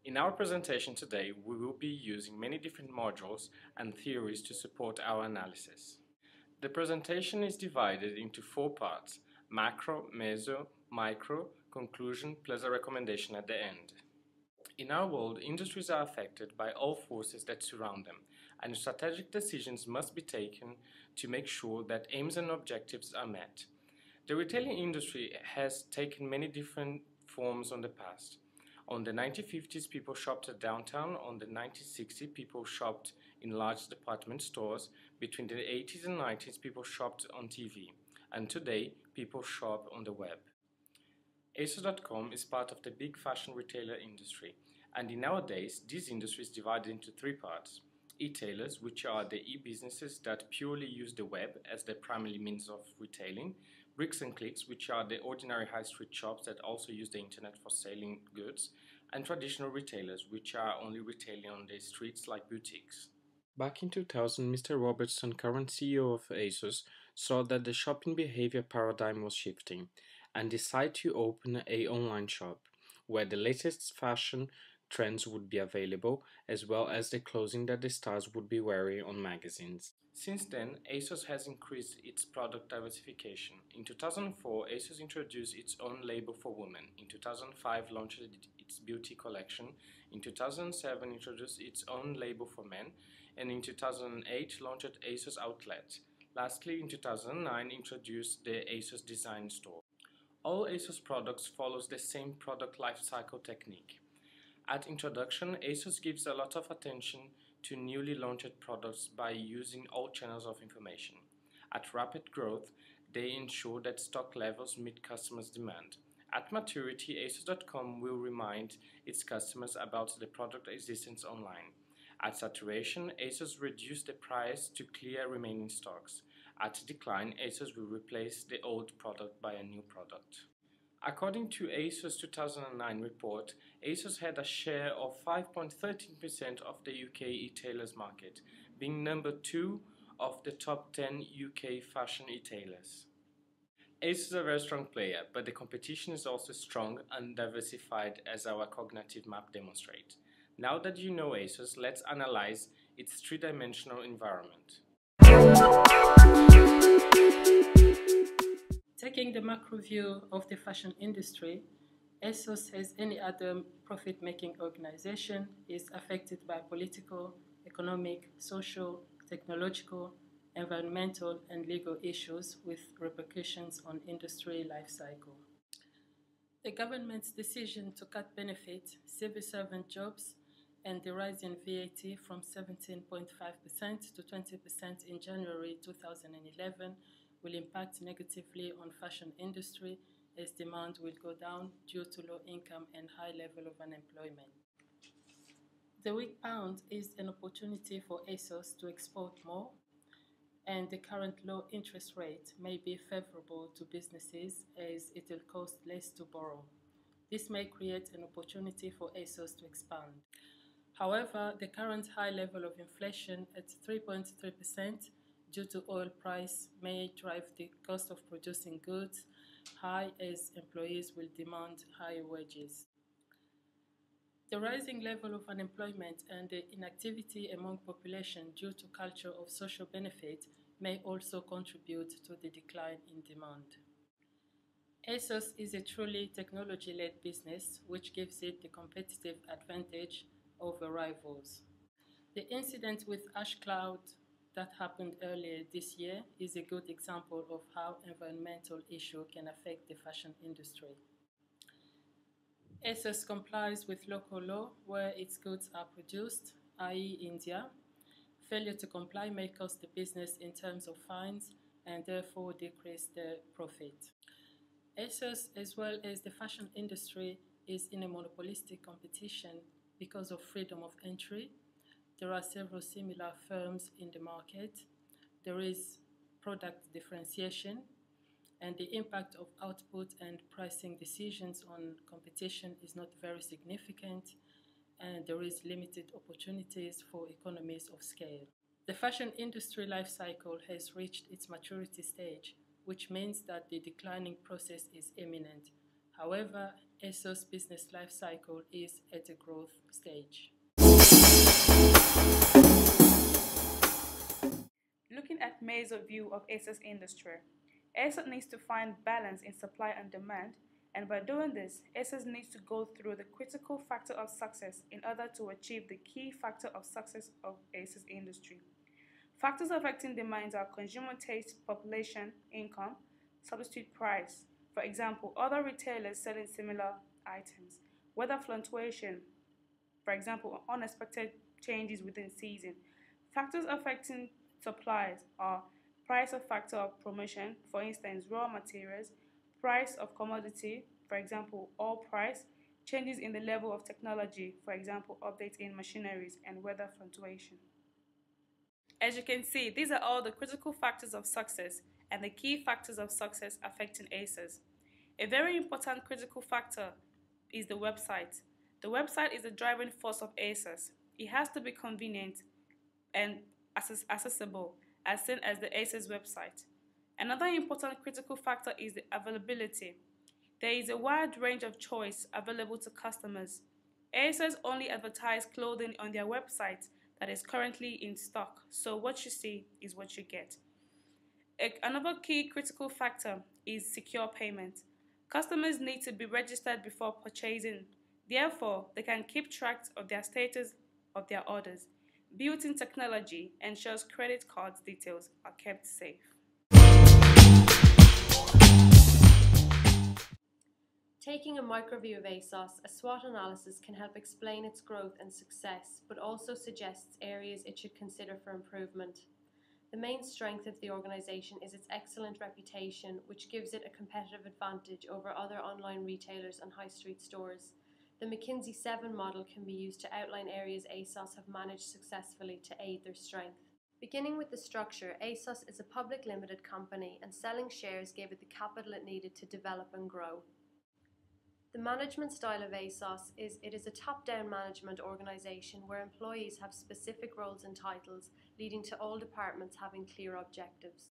In our presentation today, we will be using many different modules and theories to support our analysis. The presentation is divided into 4 parts: macro, meso, micro, conclusion, plus a recommendation at the end. In our world, industries are affected by all forces that surround them, and strategic decisions must be taken to make sure that aims and objectives are met. The retailing industry has taken many different forms in the past. On the 1950s, people shopped at downtown. On the 1960s, people shopped in large department stores. Between the 80s and 90s, people shopped on TV. And today, people shop on the web. Asos.com is part of the big fashion retailer industry. And nowadays, this industry is divided into 3 parts. E-tailers, which are the e-businesses that purely use the web as their primary means of retailing. Bricks and clicks, which are the ordinary high street shops that also use the internet for selling goods, and traditional retailers, which are only retailing on the streets like boutiques. Back in 2000, Mr. Robertson, current CEO of Asos, saw that the shopping behavior paradigm was shifting and decided to open an online shop where the latest fashion trends would be available, as well as the clothing that the stars would be wearing on magazines. Since then, Asos has increased its product diversification. In 2004, Asos introduced its own label for women. In 2005, launched its beauty collection. In 2007, introduced its own label for men. And in 2008, launched Asos Outlet. Lastly, in 2009, introduced the Asos Design Store. All Asos products follow the same product lifecycle technique. At introduction, Asos gives a lot of attention to newly launched products by using all channels of information. At rapid growth, they ensure that stock levels meet customers' demand. At maturity, Asos.com will remind its customers about the product existence online. At saturation, Asos reduces the price to clear remaining stocks. At decline, Asos will replace the old product by a new product. According to Asos 2009 report, Asos had a share of 5.13% of the UK e-tailers market, being number 2 of the top 10 UK fashion e-tailers. Asos is a very strong player, but the competition is also strong and diversified, as our cognitive map demonstrates. Now that you know Asos, let's analyze its 3-dimensional environment. Taking the macro view of the fashion industry, Asos, as any other profit-making organization, is affected by political, economic, social, technological, environmental, and legal issues with repercussions on industry life cycle. The government's decision to cut benefits, civil servant jobs, and the rise in VAT from 17.5% to 20% in January 2011 will impact negatively on fashion industry as demand will go down due to low income and high level of unemployment. The weak pound is an opportunity for Asos to export more, and the current low interest rate may be favorable to businesses as it will cost less to borrow. This may create an opportunity for Asos to expand. However, the current high level of inflation at 3.3% due to oil price may drive the cost of producing goods high as employees will demand higher wages. The rising level of unemployment and the inactivity among population due to culture of social benefit may also contribute to the decline in demand. Asos is a truly technology-led business, which gives it the competitive advantage over rivals. The incident with ash cloud that happened earlier this year is a good example of how environmental issues can affect the fashion industry. Asos complies with local law where its goods are produced, i.e. India. Failure to comply may cost the business in terms of fines and therefore decrease the profit. Asos, as well as the fashion industry, is in a monopolistic competition because of freedom of entry. There are several similar firms in the market. There is product differentiation, and the impact of output and pricing decisions on competition is not very significant, and there is limited opportunities for economies of scale. The fashion industry life cycle has reached its maturity stage, which means that the declining process is imminent. However, Asos business life cycle is at a growth stage. Looking at Maso's view of Asos industry, Asos needs to find balance in supply and demand, and by doing this, Asos needs to go through the critical factor of success in order to achieve the key factor of success of Asos industry. Factors affecting demand are consumer taste, population, income, substitute price. For example, other retailers selling similar items. Weather fluctuation, for example, unexpected changes within season. Factors affecting supplies are price of factor of promotion, for instance, raw materials, price of commodity, for example, oil price, changes in the level of technology, for example, updates in machineries, and weather fluctuation. As you can see, these are all the critical factors of success and the key factors of success affecting Asos. A very important critical factor is the website. The website is the driving force of Asos. It has to be convenient and accessible, as seen as the Asos website. Another important critical factor is the availability. There is a wide range of choice available to customers. Asos only advertise clothing on their website that is currently in stock, so what you see is what you get. Another key critical factor is secure payment. Customers need to be registered before purchasing. Therefore, they can keep track of their status of their orders. Built-in technology ensures credit card details are kept safe. Taking a micro view of Asos, a SWOT analysis can help explain its growth and success, but also suggests areas it should consider for improvement. The main strength of the organisation is its excellent reputation, which gives it a competitive advantage over other online retailers and high street stores. The McKinsey 7 model can be used to outline areas Asos have managed successfully to aid their strength. Beginning with the structure, Asos is a public limited company, and selling shares gave it the capital it needed to develop and grow. The management style of Asos is it is a top-down management organisation where employees have specific roles and titles, leading to all departments having clear objectives.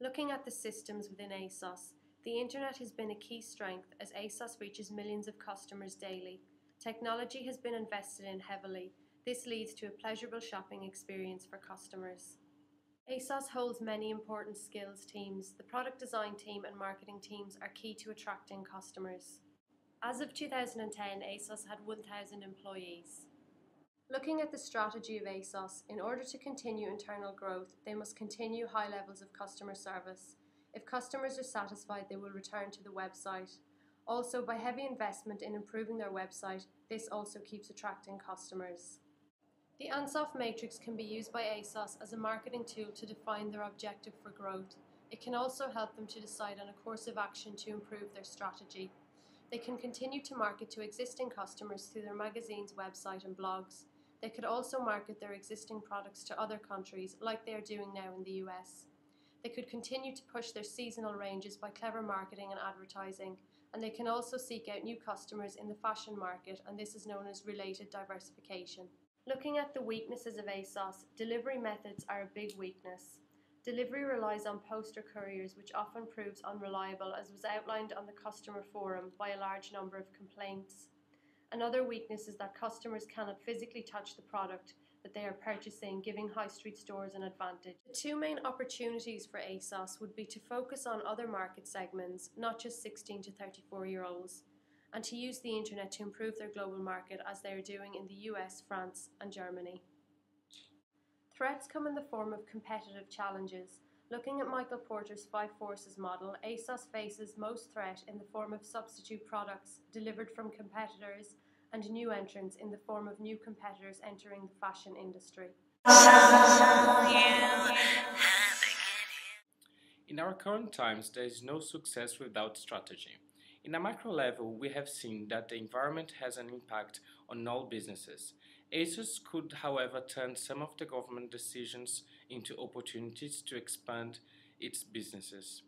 Looking at the systems within Asos, the internet has been a key strength as Asos reaches millions of customers daily. Technology has been invested in heavily. This leads to a pleasurable shopping experience for customers. Asos holds many important skills teams. The product design team and marketing teams are key to attracting customers. As of 2010, Asos had 1,000 employees. Looking at the strategy of Asos, in order to continue internal growth, they must continue high levels of customer service. If customers are satisfied, they will return to the website. Also, by heavy investment in improving their website, this also keeps attracting customers. The Ansoff matrix can be used by Asos as a marketing tool to define their objective for growth. It can also help them to decide on a course of action to improve their strategy. They can continue to market to existing customers through their magazine's website and blogs. They could also market their existing products to other countries, like they are doing now in the US. They could continue to push their seasonal ranges by clever marketing and advertising, and they can also seek out new customers in the fashion market, and this is known as related diversification. Looking at the weaknesses of Asos, delivery methods are a big weakness. Delivery relies on poster couriers, which often proves unreliable, as was outlined on the customer forum by a large number of complaints. Another weakness is that customers cannot physically touch the product that they are purchasing, giving high street stores an advantage. The two main opportunities for Asos would be to focus on other market segments, not just 16 to 34-year-olds, and to use the internet to improve their global market as they are doing in the US, France, and Germany. Threats come in the form of competitive challenges. Looking at Michael Porter's 5 Forces model, Asos faces most threat in the form of substitute products delivered from competitors and new entrants in the form of new competitors entering the fashion industry. In our current times, there is no success without strategy. In a macro level, we have seen that the environment has an impact on all businesses. Asos could, however, turn some of the government decisions into opportunities to expand its businesses.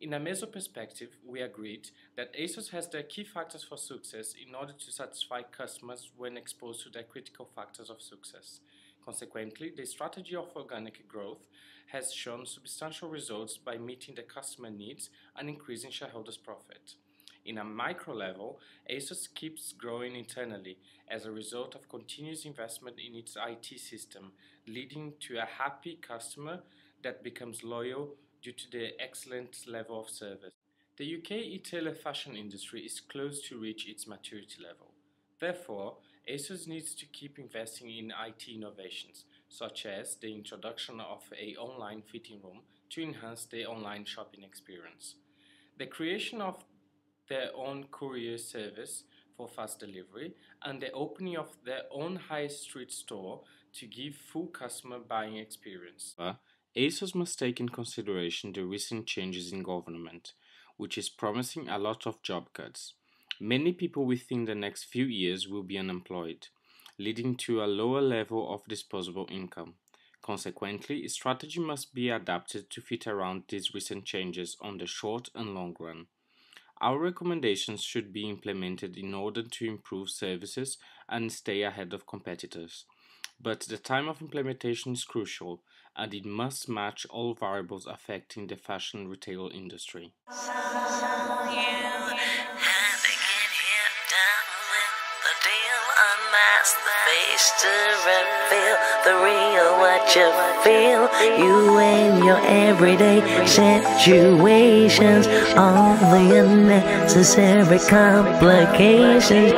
In a Meso perspective, we agreed that Asos has the key factors for success in order to satisfy customers when exposed to the critical factors of success. Consequently, the strategy of organic growth has shown substantial results by meeting the customer needs and increasing shareholders' profit. In a micro level, Asos keeps growing internally as a result of continuous investment in its IT system, leading to a happy customer that becomes loyal due to the excellent level of service. The UK e-tailer fashion industry is close to reach its maturity level. Therefore, Asos needs to keep investing in IT innovations, such as the introduction of an online fitting room to enhance the online shopping experience, the creation of their own courier service for fast delivery, and the opening of their own high street store to give full customer buying experience. Asos must take in consideration the recent changes in government, which is promising a lot of job cuts. Many people within the next few years will be unemployed, leading to a lower level of disposable income. Consequently, strategy must be adapted to fit around these recent changes on the short and long run. Our recommendations should be implemented in order to improve services and stay ahead of competitors. But the time of implementation is crucial, and it must match all variables affecting the fashion retail industry. To reveal the real what you feel, you and your everyday situations, all the unnecessary complications.